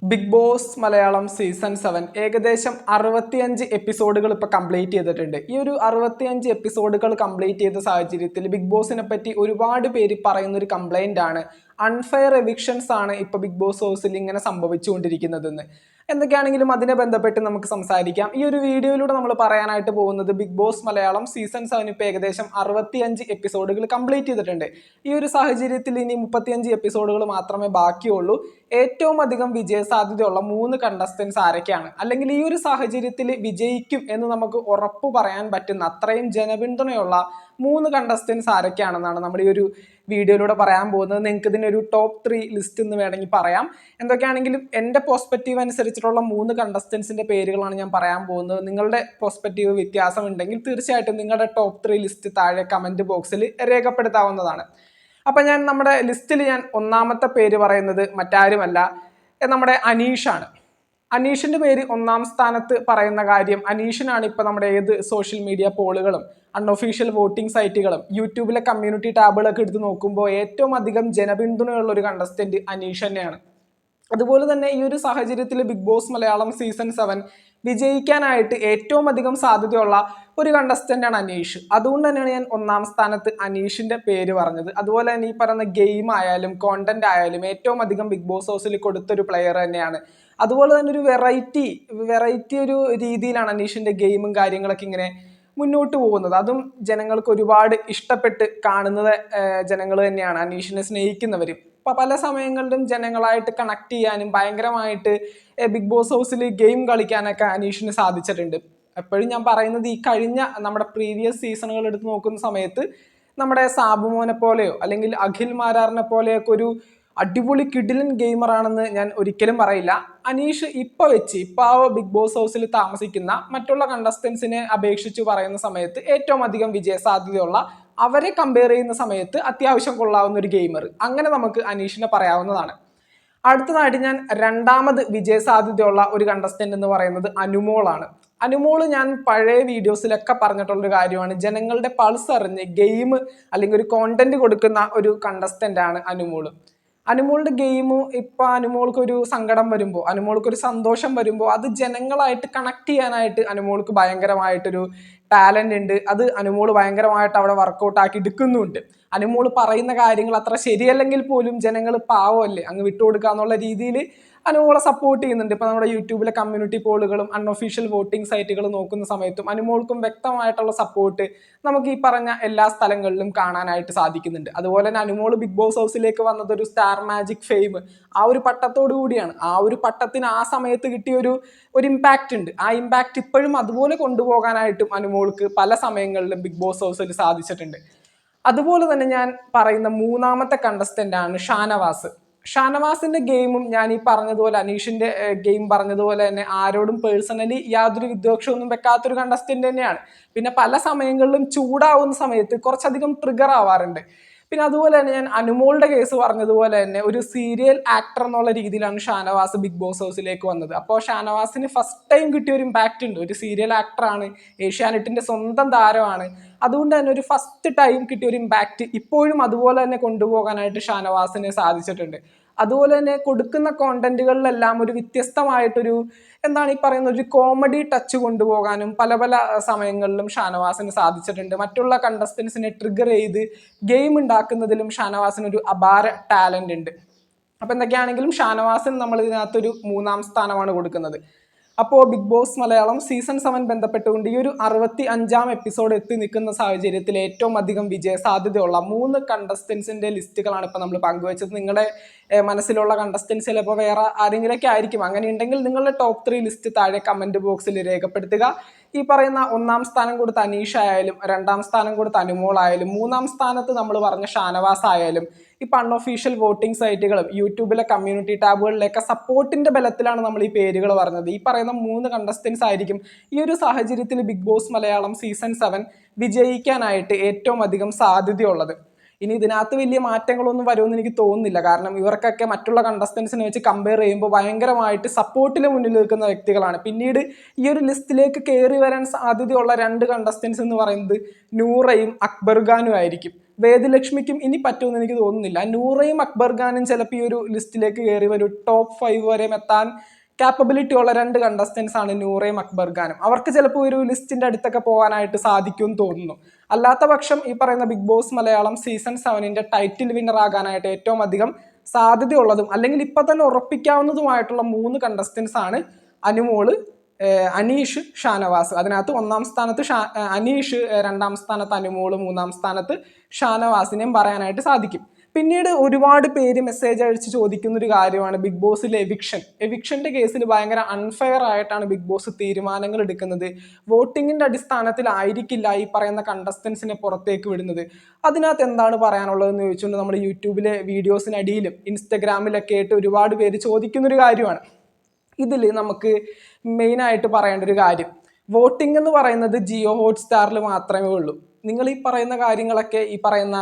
Big Boss Malayalam season 7 ഏകദേശം 65 എപ്പിസോഡുകൾ ഇപ്പോൾ കംപ്ലീറ്റ് ചെയ്തിട്ടുണ്ട്. ഈ ഒരു 65 എപ്പിസോഡുകൾ കംപ്ലീറ്റ് ചെയ്ത സാഹചര്യത്തിൽ ബിഗ് ബോസിനെ പറ്റി ഒരുപാട് പേര് പറയുന്ന ഒരു കംപ്ലൈന്റ് ആണ് അൺഫെയർ എവിക്ഷൻസ് ആണ് ഇപ്പോൾ ബിഗ് ബോസ് ഹൗസിൽ ഇങ്ങനെ സംഭവിച്ചുകൊണ്ടിരിക്കുന്നതെന്ന്. എന്തൊക്കെയാണെങ്കിലും അതിനെ ബന്ധപ്പെട്ട് നമുക്ക് സംസാരിക്കാം. ഈ ഒരു വീഡിയോയിലൂടെ നമ്മൾ പറയാനായിട്ട് പോകുന്നത് ബിഗ് ബോസ് മലയാളം സീസൺ 7 ഇപ്പോൾ ഏകദേശം 65 എപ്പിസോഡുകൾ കംപ്ലീറ്റ് ചെയ്തിട്ടുണ്ട്. ഈ ഒരു സാഹചര്യത്തിൽ ഇനി 35 എപ്പിസോഡുകൾ മാത്രമേ ബാക്കിയുള്ളൂ. ഏറ്റവും അധികം വിജയ സാധ്യതയുള്ള 3 കണ്ടസ്റ്റൻസ് ആരൊക്കെയാണ്, അല്ലെങ്കിൽ ഈ ഒരു സാഹചര്യത്തിൽ വിജയിക്കും എന്ന് നമുക്ക് ഉറപ്പ് പറയാൻ പറ്റുന്ന അത്രയും ജനപിന്തുണയുള്ള 3 കണ്ടസ്റ്റൻസ് ആരൊക്കെയാണെന്നാണ് നമ്മൾ ഈ ഒരു വീഡിയോയിലൂടെ പറയാൻ പോകുന്നത്. നിങ്ങൾക്ക് ഇതിനൊരു ടോപ്പ് 3 ലിസ്റ്റ് എന്ന് വേണമെങ്കിൽ പറയാം. എന്തൊക്കെയാണെങ്കിലും എൻ്റെ പെർസ്പെക്റ്റീവ് അനുസരിച്ചിട്ടുള്ള 3 കണ്ടസ്റ്റൻസിൻ്റെ പേരുകളാണ് ഞാൻ പറയാൻ പോകുന്നത്. നിങ്ങളുടെ പെർസ്പെക്റ്റീവ് വ്യത്യാസം ഉണ്ടെങ്കിൽ തീർച്ചയായിട്ടും നിങ്ങളുടെ ടോപ്പ് 3 ലിസ്റ്റ് താഴെ കമൻറ്റ് ബോക്സിൽ രേഖപ്പെടുത്താവുന്നതാണ്. അപ്പം നമ്മുടെ ലിസ്റ്റിൽ ഞാൻ ഒന്നാമത്തെ പേര് പറയുന്നത് മറ്റാരുമല്ല, നമ്മുടെ അനീഷാണ്. അനീഷിന്റെ പേര് ഒന്നാം സ്ഥാനത്ത് പറയുന്ന കാര്യം, അനീഷിനാണ് ഇപ്പൊ നമ്മുടെ ഏത് സോഷ്യൽ മീഡിയ പോളുകളും അൺഒഫീഷ്യൽ വോട്ടിംഗ് സൈറ്റുകളും യൂട്യൂബിലെ കമ്മ്യൂണിറ്റി ടാബുകളൊക്കെ എടുത്ത് നോക്കുമ്പോൾ ഏറ്റവും അധികം ജനപിന്തുണയുള്ള ഒരു കണ്ടസ്റ്റന്റ് അനീഷ് തന്നെയാണ്. അതുപോലെ തന്നെ ഈ ഒരു സാഹചര്യത്തിൽ ബിഗ് ബോസ് മലയാളം സീസൺ 7 വിജയിക്കാനായിട്ട് ഏറ്റവും അധികം സാധ്യതയുള്ള ഒരു കണ്ടസ്റ്റന്റ് ആണ് അനീഷ്. അതുകൊണ്ട് തന്നെയാണ് ഞാൻ ഒന്നാം സ്ഥാനത്ത് അനീഷിന്റെ പേര് പറഞ്ഞത്. അതുപോലെ തന്നെ ഈ പറയുന്ന ഗെയിം ആയാലും കോണ്ടന്റ് ആയാലും ഏറ്റവും അധികം ബിഗ് ബോസ് ഹൗസിൽ കൊടുത്തൊരു പ്ലെയർ തന്നെയാണ്. അതുപോലെ തന്നെ ഒരു വെറൈറ്റി ഒരു രീതിയിലാണ് അനീഷിന്റെ ഗെയിമും കാര്യങ്ങളൊക്കെ ഇങ്ങനെ മുന്നോട്ട് പോകുന്നത്. അതും ജനങ്ങൾക്ക് ഒരുപാട് ഇഷ്ടപ്പെട്ട് കാണുന്നത് ജനങ്ങൾ തന്നെയാണ്, അനീഷിനെ സ്നേഹിക്കുന്നവർ. പല സമയങ്ങളിലും ജനങ്ങളായിട്ട് കണക്ട് ചെയ്യാനും ഭയങ്കരമായിട്ട് ബിഗ് ബോസ് ഹൗസിൽ ഗെയിം കളിക്കാനൊക്കെ അനീഷിന് സാധിച്ചിട്ടുണ്ട്. എപ്പോഴും ഞാൻ പറയുന്നത്, ഈ കഴിഞ്ഞ നമ്മുടെ പ്രീവിയസ് സീസണുകൾ എടുത്ത് നോക്കുന്ന സമയത്ത് നമ്മുടെ സാബുമോനെ പോലെയോ അല്ലെങ്കിൽ അഖിൽ മാരാറിനെ പോലെയൊക്കെ ഒരു അടിപൊളി കിഡിലൻ ഗെയിമറാണെന്ന് ഞാൻ ഒരിക്കലും പറയില്ല. അനീഷ് ഇപ്പൊ ആ ബിഗ് ബോസ് ഹൗസിൽ താമസിക്കുന്ന മറ്റുള്ള കണ്ടസ്റ്റൻസിനെ അപേക്ഷിച്ച് പറയുന്ന സമയത്ത് ഏറ്റവും അധികം വിജയ സാധ്യതയുള്ള, അവരെ കമ്പയർ ചെയ്യുന്ന സമയത്ത് അത്യാവശ്യം കൊള്ളാവുന്ന ഒരു ഗെയിമർ, അങ്ങനെ നമുക്ക് അനീഷിനെ പറയാവുന്നതാണ്. അടുത്തതായിട്ട് ഞാൻ രണ്ടാമത് വിജയ സാധ്യതയുള്ള ഒരു കണ്ടസ്റ്റന്റ് എന്ന് പറയുന്നത് അനുമോളാണ്. അനുമോള് ഞാൻ പഴയ വീഡിയോസിലൊക്കെ പറഞ്ഞിട്ടുള്ളൊരു കാര്യമാണ്, ജനങ്ങളുടെ പൾസ് അറിഞ്ഞ് ഗെയിം അല്ലെങ്കിൽ ഒരു കോണ്ടന്റ് കൊടുക്കുന്ന ഒരു കണ്ടസ്റ്റന്റ് ആണ് അനുമോള്. അനുമോളുടെ ഗെയിമും ഇപ്പൊ അനുമോൾക്ക് ഒരു സങ്കടം വരുമ്പോൾ, അനുമോൾക്ക് ഒരു സന്തോഷം വരുമ്പോൾ അത് ജനങ്ങളായിട്ട് കണക്ട് ചെയ്യാനായിട്ട് അനുമോൾക്ക് ഭയങ്കരമായിട്ടൊരു ടാലന്റ് ഉണ്ട്. അത് അനുമോള് ഭയങ്കരമായിട്ട് അവിടെ വർക്കൗട്ട് ആക്കി എടുക്കുന്നുണ്ട്. അനുമോള് പറയുന്ന കാര്യങ്ങൾ അത്ര ശരിയല്ലെങ്കിൽ പോലും ജനങ്ങൾ പാവമല്ലേ, അങ്ങ് വിട്ടുകൊടുക്കാന്നുള്ള രീതിയിൽ അനുമോളെ സപ്പോർട്ട് ചെയ്യുന്നുണ്ട്. ഇപ്പൊ നമ്മുടെ യൂട്യൂബിലെ കമ്മ്യൂണിറ്റി പോളുകളും അൺഒഫീഷ്യൽ വോട്ടിംഗ് സൈറ്റുകളും നോക്കുന്ന സമയത്തും അനുമോൾക്കും വ്യക്തമായിട്ടുള്ള സപ്പോർട്ട് നമുക്ക് ഈ പറഞ്ഞ എല്ലാ സ്ഥലങ്ങളിലും കാണാനായിട്ട് സാധിക്കുന്നുണ്ട്. അതുപോലെ തന്നെ അനുമോള് ബിഗ് ബോസ് ഹൗസിലേക്ക് വന്നത് ഒരു സ്റ്റാർ മാജിക് ഫെയിം, ആ ഒരു പട്ടത്തോടു കൂടിയാണ്. ആ ഒരു പട്ടത്തിന് ആ സമയത്ത് കിട്ടിയ ഒരു ഇമ്പാക്റ്റ് ഉണ്ട്. ആ ഇമ്പാക്റ്റ് ഇപ്പോഴും അതുപോലെ കൊണ്ടുപോകാനായിട്ടും അനുമോൾക്ക് പല സമയങ്ങളിലും ബിഗ് ബോസ് ഹൗസിൽ സാധിച്ചിട്ടുണ്ട്. അതുപോലെ തന്നെ ഞാൻ പറയുന്ന മൂന്നാമത്തെ കണ്ടസ്റ്റന്റ് ആണ് ഷാനവാസ്. ഷാനവാസിന്റെ ഗെയിമും ഞാൻ ഈ പറഞ്ഞതുപോലെ അനീഷിന്റെ ഗെയിം പറഞ്ഞതുപോലെ തന്നെ ആരോടും പേഴ്സണലി യാതൊരു വിദ്വേഷമൊന്നും വെക്കാത്തൊരു കണ്ടസ്റ്റന്റ് തന്നെയാണ്. പിന്നെ പല സമയങ്ങളിലും ചൂടാവുന്ന സമയത്ത് കുറച്ചധികം ട്രിഗർ ആവാറുണ്ട്. പിന്നെ അതുപോലെ തന്നെ ഞാൻ അനുമോളുടെ കേസ് പറഞ്ഞതുപോലെ തന്നെ ഒരു സീരിയൽ ആക്ടർ എന്നുള്ള രീതിയിലാണ് ഷാനവാസ് ബിഗ് ബോസ് ഹൗസിലേക്ക് വന്നത്. അപ്പോൾ ഷാനവാസിന് ഫസ്റ്റ് ടൈം കിട്ടിയ ഒരു ഇമ്പാക്റ്റ് ഉണ്ട്. ഒരു സീരിയൽ ആക്ടറാണ്, ഏഷ്യാനെറ്റിന്റെ സ്വന്തം താരമാണ്. അതുകൊണ്ട് തന്നെ ഒരു ഫസ്റ്റ് ടൈം കിട്ടിയ ഒരു ഇമ്പാക്റ്റ് ഇപ്പോഴും അതുപോലെ തന്നെ കൊണ്ടുപോകാനായിട്ട് ഷാനവാസിന് സാധിച്ചിട്ടുണ്ട്. അതുപോലെ തന്നെ കൊടുക്കുന്ന കോണ്ടന്റുകളിലെല്ലാം ഒരു വ്യത്യസ്തമായിട്ടൊരു എന്താണ് ഈ പറയുന്ന ഒരു കോമഡി ടച്ച് കൊണ്ടുപോകാനും പല സമയങ്ങളിലും ഷാനവാസിന് സാധിച്ചിട്ടുണ്ട്. മറ്റുള്ള കണ്ടസ്റ്റൻസിനെ ട്രിഗർ ചെയ്ത് ഗെയിം ഉണ്ടാക്കുന്നതിലും ഷാനവാസിന് ഒരു അപാര ടാലന്റ് ഉണ്ട്. അപ്പൊ എന്തൊക്കെയാണെങ്കിലും ഷാനവാസിന് നമ്മൾ ഇതിനകത്തൊരു 3-ാം സ്ഥാനമാണ് കൊടുക്കുന്നത്. അപ്പോൾ ബിഗ് ബോസ് മലയാളം സീസൺ 7 ബന്ധപ്പെട്ടുകൊണ്ട് ഈ ഒരു 65-ാം എപ്പിസോഡ് എത്തി നിൽക്കുന്ന സാഹചര്യത്തിൽ ഏറ്റവും അധികം വിജയ സാധ്യതയുള്ള 3 കണ്ടസ്റ്റൻസിന്റെ ലിസ്റ്റുകളാണ് ഇപ്പൊ നമ്മൾ പങ്കുവച്ചത്. നിങ്ങളുടെ മനസ്സിലുള്ള കണ്ടസ്റ്റൻസ് ചിലപ്പോൾ വേറെ ആരെങ്കിലൊക്കെ ആയിരിക്കും. അങ്ങനെ ഉണ്ടെങ്കിൽ നിങ്ങളുടെ ടോപ്പ് 3 ലിസ്റ്റ് താഴെ കമന്റ് ബോക്സിൽ രേഖപ്പെടുത്തുക. ഈ പറയുന്ന 1-ാം സ്ഥാനം കൊടുത്ത അനീഷ് ആയാലും 2-ാം സ്ഥാനം കൊടുത്ത അനുമോൾ ആയാലും 3-ാം സ്ഥാനത്ത് നമ്മൾ പറഞ്ഞ ഷാനവാസ് ആയാലും ഇപ്പൊ അൺഒഫീഷ്യൽ വോട്ടിംഗ് സൈറ്റുകളും യൂട്യൂബിലെ കമ്മ്യൂണിറ്റി ടാബുകളിലൊക്കെ സപ്പോർട്ടിന്റെ ബലത്തിലാണ് നമ്മൾ ഈ പേരുകൾ പറഞ്ഞത്. ഈ പറയുന്ന 3 കണ്ടസ്റ്റൻസ് ആയിരിക്കും ഈ ഒരു സാഹചര്യത്തിൽ ബിഗ് ബോസ് മലയാളം സീസൺ 7 വിജയിക്കാനായിട്ട് ഏറ്റവും അധികം സാധ്യതയുള്ളത്. ഇനി ഇതിനകത്ത് വലിയ മാറ്റങ്ങളൊന്നും വരുമെന്ന് എനിക്ക് തോന്നുന്നില്ല. കാരണം ഇവർക്കൊക്കെ മറ്റുള്ള കണ്ടസ്റ്റൻസിനെ വെച്ച് കമ്പയർ ചെയ്യുമ്പോൾ ഭയങ്കരമായിട്ട് സപ്പോർട്ടിൽ മുന്നിൽ നിൽക്കുന്ന വ്യക്തികളാണ്. പിന്നീട് ഈ ഒരു ലിസ്റ്റിലേക്ക് കയറി വരാൻ സാധ്യതയുള്ള 2 കണ്ടസ്റ്റൻസ് എന്ന് പറയുന്നത് നൂറയും അക്ബർ ഖാനും ആയിരിക്കും. വേദലക്ഷ്മിക്കും ഇനി പറ്റുമെന്ന് എനിക്ക് തോന്നുന്നില്ല. നൂറയും അക്ബർ ഖാനും ചിലപ്പോൾ ഈ ഒരു ലിസ്റ്റിലേക്ക് കയറി വരും. ടോപ്പ് 5 വരെ എത്താൻ കാപ്പബിലിറ്റി ഉള്ള 2 കണ്ടസ്റ്റൻസ് ആണ് നൂറയും അക്ബർ ഖാനും. അവർക്ക് ചിലപ്പോൾ ഒരു ലിസ്റ്റിന്റെ അടുത്തൊക്കെ പോകാനായിട്ട് സാധിക്കുമെന്ന് തോന്നുന്നു. അല്ലാത്ത പക്ഷം ഈ പറയുന്ന ബിഗ് ബോസ് മലയാളം സീസൺ 7ന്റെ ടൈറ്റിൽ വിന്നർ ആകാനായിട്ട് ഏറ്റവും അധികം സാധ്യതയുള്ളതും അല്ലെങ്കിൽ ഇപ്പൊ തന്നെ ഉറപ്പിക്കാവുന്നതുമായിട്ടുള്ള 3 കണ്ടസ്റ്റൻസ് ആണ് അനുമോള്, അനീഷ്, ഷാനവാസ്. അതിനകത്ത് 1ാം സ്ഥാനത്ത് അനീഷ്, 2ാം സ്ഥാനത്ത് അനുമോള്, 3ാം സ്ഥാനത്ത് ഷാനവാസിനെയും പറയാനായിട്ട് സാധിക്കും. പിന്നീട് ഒരുപാട് പേര് മെസ്സേജ് അയച്ച് ചോദിക്കുന്ന ഒരു കാര്യമാണ് ബിഗ് ബോസിലെ എവിക്ഷന്റെ കേസിൽ ഭയങ്കര അൺഫെയർ ആയിട്ടാണ് ബിഗ് ബോസ് തീരുമാനങ്ങൾ എടുക്കുന്നത്. വോട്ടിങ്ങിന്റെ അടിസ്ഥാനത്തിലായിരിക്കില്ല ഈ പറയുന്ന കണ്ടസ്റ്റൻസിനെ പുറത്തേക്ക് വിടുന്നത്. അതിനകത്ത് എന്താണ് പറയാനുള്ളതെന്ന് ചോദിച്ചുകൊണ്ട് നമ്മുടെ യൂട്യൂബിലെ വീഡിയോസിനടിയിലും ഇൻസ്റ്റഗ്രാമിലൊക്കെ ആയിട്ട് ഒരുപാട് പേര് ചോദിക്കുന്ന ഒരു കാര്യമാണ്. ഇതിൽ നമുക്ക് മെയിനായിട്ട് പറയേണ്ട ഒരു കാര്യം, വോട്ടിംഗ് എന്ന് പറയുന്നത് ജിയോ ഹോട്ട്സ്റ്റാറിൽ മാത്രമേ ഉള്ളൂ. നിങ്ങൾ ഈ പറയുന്ന കാര്യങ്ങളൊക്കെ ഈ പറയുന്ന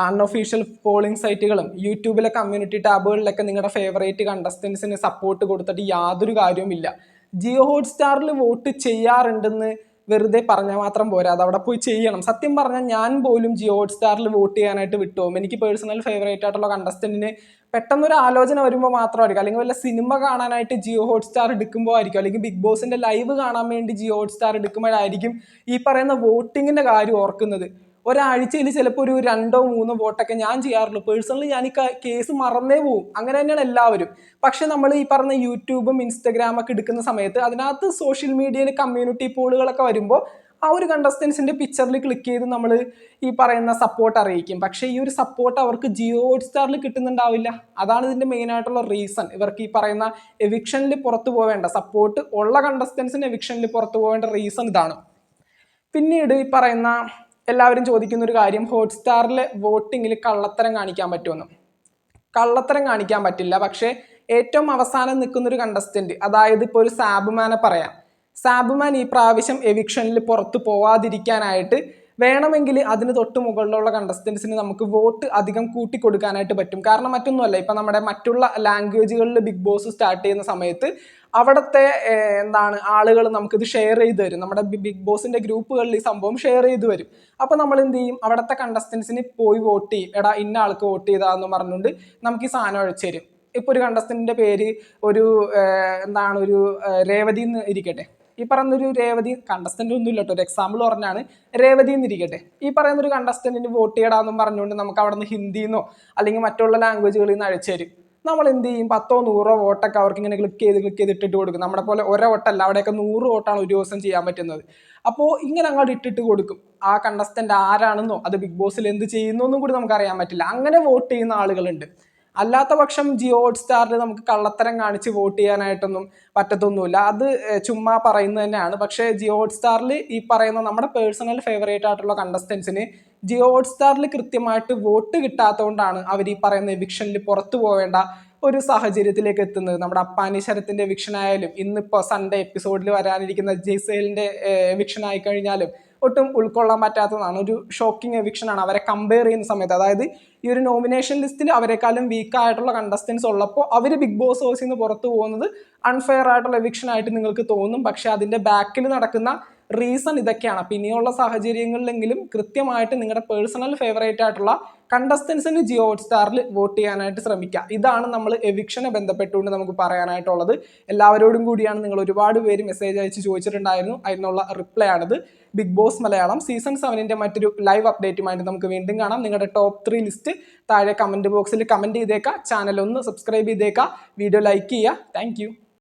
അൺഒഫീഷ്യൽ പോളിംഗ് സൈറ്റുകളും യൂട്യൂബിലെ കമ്മ്യൂണിറ്റി ടാബുകളിലൊക്കെ നിങ്ങളുടെ ഫേവറേറ്റ് കണ്ടസ്റ്റൻസിന് സപ്പോർട്ട് കൊടുത്തിട്ട് യാതൊരു കാര്യവുമില്ല. ജിയോ ഹോട്ട്സ്റ്റാറിൽ വോട്ട് ചെയ്യാറുണ്ടെന്ന് വെറുതെ പറഞ്ഞാൽ മാത്രം പോരാ, അത് അവിടെ പോയി ചെയ്യണം. സത്യം പറഞ്ഞാൽ ഞാൻ പോലും ജിയോ ഹോട്ട്സ്റ്റാറിൽ വോട്ട് ചെയ്യാനായിട്ട് വിട്ടുപോകും. എനിക്ക് പേഴ്സണൽ ഫേവറേറ്റ് ആയിട്ടുള്ള കണ്ടസ്റ്റന്റിന് പെട്ടെന്നൊരു ആലോചന വരുമ്പോൾ മാത്രമായിരിക്കും, അല്ലെങ്കിൽ വല്ല സിനിമ കാണാനായിട്ട് ജിയോ ഹോട്ട്സ്റ്റാർ എടുക്കുമ്പോൾ ആയിരിക്കും, അല്ലെങ്കിൽ ബിഗ് ബോസിന്റെ ലൈവ് കാണാൻ വേണ്ടി ജിയോ ഹോട്ട്സ്റ്റാർ എടുക്കുമ്പോഴായിരിക്കും ഈ പറയുന്ന വോട്ടിങ്ങിന്റെ കാര്യം ഓർക്കുന്നത്. ഒരാഴ്ചയിൽ ചിലപ്പോൾ ഒരു 2-3 വോട്ടൊക്കെ ഞാൻ ചെയ്യാറുള്ളൂ. പേഴ്സണലി ഞാൻ ഈ കേസ് മറന്നേ പോവും. അങ്ങനെ തന്നെയാണ് എല്ലാവരും. പക്ഷെ നമ്മൾ ഈ പറഞ്ഞ യൂട്യൂബും ഇൻസ്റ്റഗ്രാമൊക്കെ എടുക്കുന്ന സമയത്ത് അതിനകത്ത് സോഷ്യൽ മീഡിയയിൽ കമ്മ്യൂണിറ്റി പോളുകളൊക്കെ വരുമ്പോൾ ആ ഒരു കണ്ടസ്റ്റൻസിന്റെ പിക്ചറിൽ ക്ലിക്ക് ചെയ്ത് നമ്മൾ ഈ പറയുന്ന സപ്പോർട്ട് അറിയിക്കും. പക്ഷേ ഈ ഒരു സപ്പോർട്ട് അവർക്ക് ജിയോ ഹോട്ട്സ്റ്റാറിൽ കിട്ടുന്നുണ്ടാവില്ല. അതാണ് ഇതിന്റെ മെയിൻ ആയിട്ടുള്ള റീസൺ. ഇവർക്ക് ഈ പറയുന്ന എവിക്ഷനിൽ പുറത്തു പോവേണ്ട, സപ്പോർട്ട് ഉള്ള കണ്ടസ്റ്റൻസിന് എവിക്ഷനിൽ പുറത്തു പോവേണ്ട റീസൺ ഇതാണ്. പിന്നീട് ഈ പറയുന്ന എല്ലാവരും ചോദിക്കുന്ന ഒരു കാര്യം, ഹോട്ട്സ്റ്റാറിലെ വോട്ടിങ്ങിൽ കള്ളത്തരം കാണിക്കാൻ പറ്റുമെന്ന്. കള്ളത്തരം കാണിക്കാൻ പറ്റില്ല. പക്ഷേ ഏറ്റവും അവസാനം നിൽക്കുന്ന ഒരു കണ്ടസ്റ്റന്റ്, അതായത് ഇപ്പോൾ ഒരു സാബുമാനെ പറയാം. സാബുമാൻ ഈ പ്രാവശ്യം എവിക്ഷനിൽ പുറത്തു പോവാതിരിക്കാനായിട്ട് വേണമെങ്കിൽ അതിന് തൊട്ട് മുകളിലുള്ള കണ്ടസ്റ്റൻസിന് നമുക്ക് വോട്ട് അധികം കൂട്ടിക്കൊടുക്കാനായിട്ട് പറ്റും. കാരണം മറ്റൊന്നുമല്ല, ഇപ്പം നമ്മുടെ മറ്റുള്ള ലാംഗ്വേജുകളിൽ ബിഗ് ബോസ് സ്റ്റാർട്ട് ചെയ്യുന്ന സമയത്ത് അവിടുത്തെ ആളുകൾ നമുക്കിത് ഷെയർ ചെയ്ത് തരും. നമ്മുടെ ബിഗ് ബോസിന്റെ ഗ്രൂപ്പുകളിൽ ഈ സംഭവം ഷെയർ ചെയ്ത് വരും. അപ്പോൾ നമ്മൾ എന്ത് ചെയ്യും, അവിടുത്തെ കണ്ടസ്റ്റൻസിന് പോയി വോട്ട് ചെയ്യും. എടാ ഇന്ന ആൾക്ക് വോട്ട് ചെയ്താന്ന് പറഞ്ഞുകൊണ്ട് നമുക്ക് ഈ സാധനം അഴിച്ചു തരും. ഇപ്പോൾ ഒരു കണ്ടസ്റ്റന്റിന്റെ പേര് ഒരു ഒരു രേവതി എന്ന് ഇരിക്കട്ടെ. ഈ പറയുന്നൊരു രേവതി കണ്ടസ്റ്റന്റ് ഒന്നും ഇല്ല കേട്ടോ, ഒരു എക്സാമ്പിൾ പറഞ്ഞാണ്. രേവതി എന്നിരിക്കട്ടെ, ഈ പറയുന്നൊരു കണ്ടസ്റ്റന്റിന് വോട്ട് ചെയ്യടാന്നും പറഞ്ഞുകൊണ്ട് നമുക്ക് അവിടെ നിന്ന് ഹിന്ദിന്നോ അല്ലെങ്കിൽ മറ്റുള്ള ലാംഗ്വേജുകളിൽ നിന്ന് അഴിച്ചു തരും. നമ്മൾ എന്ത് ചെയ്യും, 10-100 വോട്ടൊക്കെ അവർക്ക് ഇങ്ങനെ ക്ലിക്ക് ചെയ്ത് ഇട്ടിട്ട് കൊടുക്കും. നമ്മുടെ പോലെ ഒരേ വോട്ടല്ല, അവിടെയൊക്കെ 100 വോട്ടാണ് ഒരു ദിവസം ചെയ്യാൻ പറ്റുന്നത്. അപ്പോൾ ഇങ്ങനെ അങ്ങോട്ട് ഇട്ടിട്ട് കൊടുക്കും. ആ കണ്ടസ്റ്റന്റ് ആരാണെന്നോ അത് ബിഗ് ബോസിൽ എന്ത് ചെയ്യുന്നൊന്നും കൂടി നമുക്ക് അറിയാൻ പറ്റില്ല. അങ്ങനെ വോട്ട് ചെയ്യുന്ന ആളുകളുണ്ട്. അല്ലാത്ത പക്ഷം ജിയോ ഹോട്ട്സ്റ്റാറിൽ നമുക്ക് കള്ളത്തരം കാണിച്ച് വോട്ട് ചെയ്യാനായിട്ടൊന്നും പറ്റത്തൊന്നുമില്ല. അത് ചുമ്മാ പറയുന്നത് തന്നെയാണ്. പക്ഷേ ജിയോ ഹോട്ട്സ്റ്റാറിൽ ഈ പറയുന്ന നമ്മുടെ പേഴ്സണൽ ഫേവറേറ്റ് ആയിട്ടുള്ള കണ്ടസ്റ്റൻസിന് ജിയോ ഹോട്ട്സ്റ്റാറിൽ കൃത്യമായിട്ട് വോട്ട് കിട്ടാത്തതുകൊണ്ടാണ് അവർ ഈ പറയുന്ന എവിക്ഷനിൽ പുറത്തു പോവേണ്ട ഒരു സാഹചര്യത്തിലേക്ക് എത്തുന്നത്. നമ്മുടെ അപ്പാനി ശരത്തിന്റെ എവിക്ഷൻ ആയാലും ഇന്നിപ്പോൾ സൺഡേ എപ്പിസോഡിൽ വരാനിരിക്കുന്ന ജയ്സേലിന്റെ എവിക്ഷൻ ആയി കഴിഞ്ഞാലും ഒട്ടും ഉൾക്കൊള്ളാൻ പറ്റാത്തതാണ്. ഒരു ഷോക്കിംഗ് എവിക്ഷൻ ആണ് അവരെ കമ്പയർ ചെയ്യുന്ന സമയത്ത്. അതായത് ഈ ഒരു നോമിനേഷൻ ലിസ്റ്റിൽ അവരെക്കാളും വീക്കായിട്ടുള്ള കണ്ടസ്റ്റൻസ് ഉള്ളപ്പോൾ അവർ ബിഗ് ബോസ് ഹൗസിൽ നിന്ന് പുറത്തു പോകുന്നത് അൺഫെയർ ആയിട്ടുള്ള എവിക്ഷൻ ആയിട്ട് നിങ്ങൾക്ക് തോന്നും. പക്ഷെ അതിന്റെ ബാക്കിൽ നടക്കുന്ന റീസൺ ഇതൊക്കെയാണ്. അപ്പം ഇനിയുള്ള സാഹചര്യങ്ങളിലെങ്കിലും കൃത്യമായിട്ട് നിങ്ങളുടെ പേഴ്സണൽ ഫേവറേറ്റ് ആയിട്ടുള്ള കണ്ടസ്റ്റൻസിന് ജിയോ ഹോട്ട്സ്റ്റാറിൽ വോട്ട് ചെയ്യാനായിട്ട് ശ്രമിക്കുക. ഇതാണ് നമ്മൾ എവിക്ഷനെ ബന്ധപ്പെട്ടുകൊണ്ട് നമുക്ക് പറയാനായിട്ടുള്ളത്. എല്ലാവരോടും കൂടിയാണ്. നിങ്ങൾ ഒരുപാട് പേര് മെസ്സേജ് അയച്ച് ചോദിച്ചിട്ടുണ്ടായിരുന്നു, അതിനുള്ള റിപ്ലൈ ആണിത്. ബിഗ് ബോസ് മലയാളം സീസൺ 7ന്റെ മറ്റൊരു ലൈവ് അപ്ഡേറ്റുമായിട്ട് നമുക്ക് വീണ്ടും കാണാം. നിങ്ങളുടെ ടോപ്പ് 3 ലിസ്റ്റ് താഴെ കമന്റ് ബോക്സിൽ കമന്റ് ചെയ്തേക്കാം. ചാനൽ ഒന്ന് സബ്സ്ക്രൈബ് ചെയ്തേക്കാം. വീഡിയോ ലൈക്ക് ചെയ്യുക. താങ്ക്